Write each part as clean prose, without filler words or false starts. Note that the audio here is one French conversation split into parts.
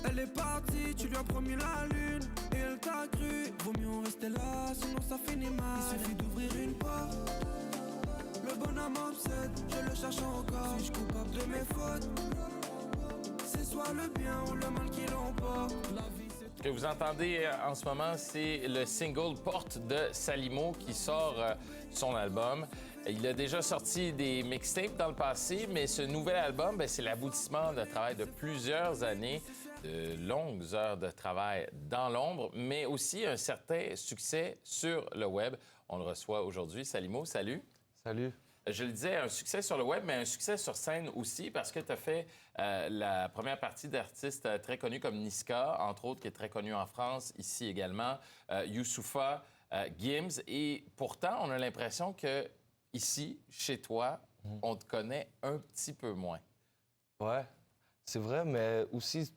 Elle est partie, tu lui as promis la lune et elle t'a cru. Vaut mieux en rester là, sinon ça finit mal. Il suffit d'ouvrir une porte. Le bonhomme obsède, je le cherche encore. Suis-je coupable de mes fautes? C'est soit le bien ou le mal qui l'emporte. Ce que vous entendez en ce moment, c'est le single Porte de Salimo qui sort son album. Il a déjà sorti des mixtapes dans le passé, mais ce nouvel album, c'est l'aboutissement d'un travail de plusieurs années, de longues heures de travail dans l'ombre, mais aussi un certain succès sur le web. On le reçoit aujourd'hui. Salimo, salut. Salut. Je le disais, un succès sur le web, mais un succès sur scène aussi, parce que tu as fait la première partie d'artistes très connus comme Niska, entre autres, qui est très connu en France, ici également, Youssoupha, Gims. Et pourtant, on a l'impression que ici, chez toi, on te connaît un petit peu moins. Ouais, c'est vrai, mais aussi,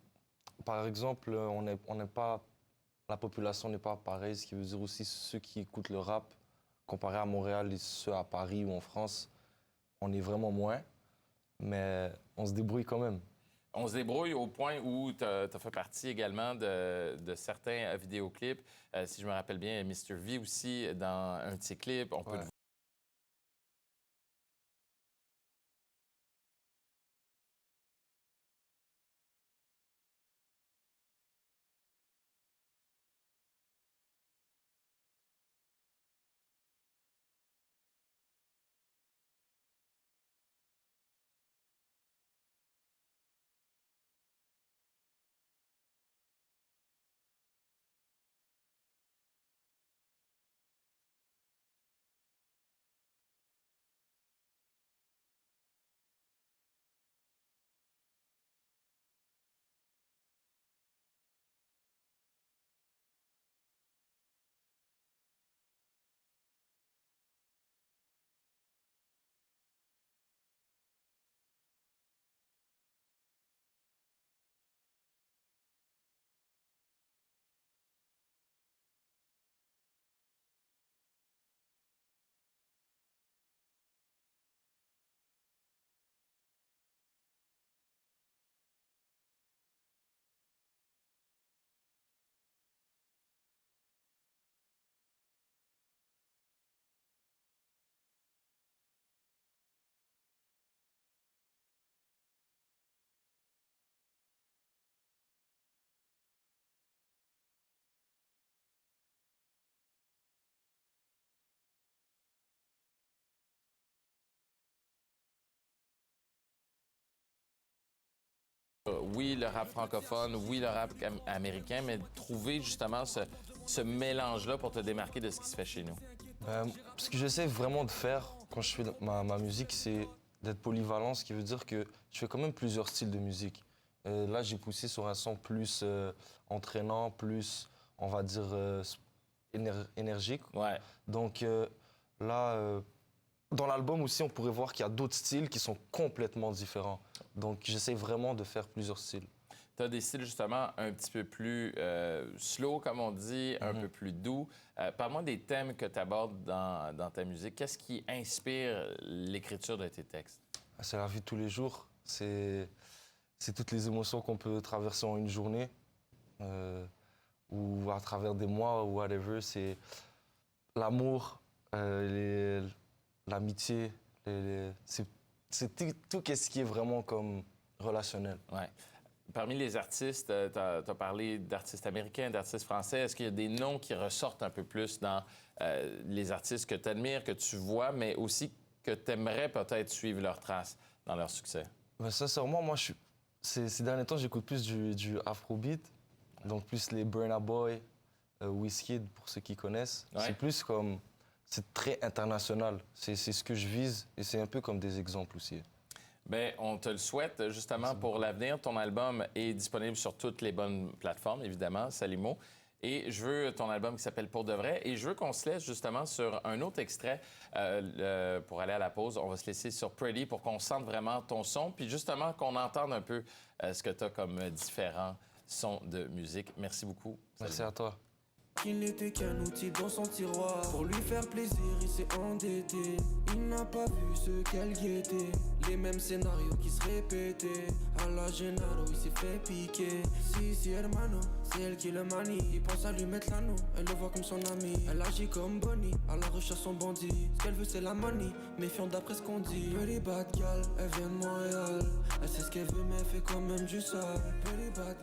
par exemple, on n'est pas... La population n'est pas pareille, ce qui veut dire aussi ceux qui écoutent le rap, comparé à Montréal et ceux à Paris ou en France, on est vraiment moins, mais on se débrouille quand même. On se débrouille au point où tu as fait partie également de certains vidéoclips. Si je me rappelle bien, Mr. V aussi, dans un de ses clips. On peut te Oui, le rap francophone, oui, le rap américain, mais trouver justement ce mélange-là pour te démarquer de ce qui se fait chez nous. Ce que j'essaie vraiment de faire quand je fais ma musique, c'est d'être polyvalent, ce qui veut dire que je fais quand même plusieurs styles de musique. Là, j'ai poussé sur un son plus entraînant, plus, on va dire, énergique. Ouais. Donc là, dans l'album aussi, on pourrait voir qu'il y a d'autres styles qui sont complètement différents. Donc j'essaie vraiment de faire plusieurs styles. Tu as des styles justement un petit peu plus slow, comme on dit, un peu plus doux. Parle-moi des thèmes que tu abordes dans ta musique. Qu'est-ce qui inspire l'écriture de tes textes? C'est la vie de tous les jours. C'est toutes les émotions qu'on peut traverser en une journée ou à travers des mois ou whatever. C'est l'amour, l'amitié. C'est tout ce qui est vraiment comme relationnel. Ouais. Parmi les artistes, tu as parlé d'artistes américains, d'artistes français. Est-ce qu'il y a des noms qui ressortent un peu plus dans les artistes que tu admires, que tu vois, mais aussi que tu aimerais peut-être suivre leurs traces dans leur succès? Ben, sincèrement, moi, ces derniers temps, j'écoute plus du afrobeat, donc plus les Burna Boy, Wizkid, pour ceux qui connaissent. Ouais. C'est plus comme... C'est très international. C'est ce que je vise et c'est un peu comme des exemples aussi. Bien, on te le souhaite justement pour l'avenir. Ton album est disponible sur toutes les bonnes plateformes, évidemment, Salimo. Et je veux ton album qui s'appelle Pour de vrai. Et je veux qu'on se laisse justement sur un autre extrait pour aller à la pause. On va se laisser sur Pretty pour qu'on sente vraiment ton son. Puis justement, qu'on entende un peu ce que tu as comme différents sons de musique. Merci beaucoup. Merci à toi. qu'il n'était qu'un outil dans son tiroir. Pour lui faire plaisir, il s'est endetté. Il n'a pas vu ce qu'elle guettait. Les mêmes scénarios qui se répétaient. À la Gennaro, il s'est fait piquer. Si, hermano, c'est elle qui le manie. Il pense à lui mettre l'anneau, elle le voit comme son ami. Elle agit comme Bonnie, à la recherche son bandit. Ce qu'elle veut c'est la money, méfiante d'après ce qu'on dit. Pretty bad gal, elle vient de Montréal. Elle sait ce qu'elle veut mais elle fait quand même du sale. Pretty bad